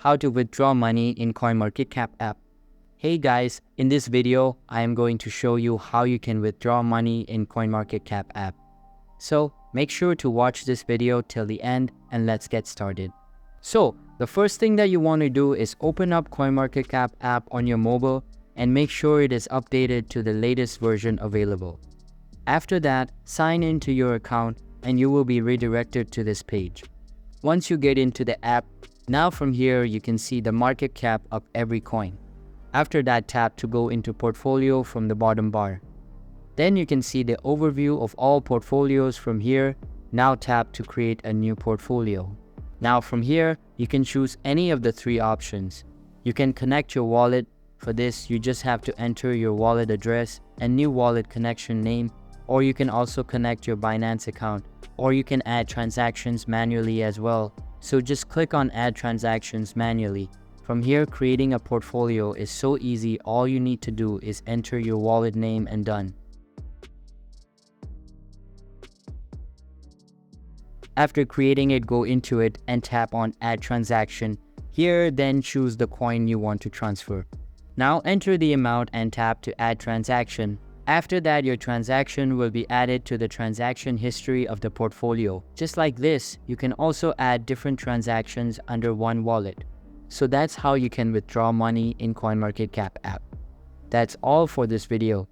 how to withdraw money in CoinMarketCap app. Hey guys, in this video, I am going to show you how you can withdraw money in CoinMarketCap app. So make sure to watch this video till the end and let's get started. So the first thing that you want to do is open up CoinMarketCap app on your mobile and make sure it is updated to the latest version available. After that, sign into your account and you will be redirected to this page. Once you get into the app, now from here you can see the market cap of every coin. After that, tap to go into portfolio from the bottom bar. Then you can see the overview of all portfolios from here. Now tap to create a new portfolio. Now from here, you can choose any of the three options. You can connect your wallet. For this, you just have to enter your wallet address and new wallet connection name, or you can also connect your Binance account, or you can add transactions manually as well. So just click on add transactions manually. From here, creating a portfolio is so easy. All you need to do is enter your wallet name and done. After creating it, go into it and tap on add transaction. Here, then choose the coin you want to transfer. Now enter the amount and tap to add transaction. After that, your transaction will be added to the transaction history of the portfolio. Just like this, you can also add different transactions under one wallet. So that's how you can withdraw money in CoinMarketCap app. That's all for this video.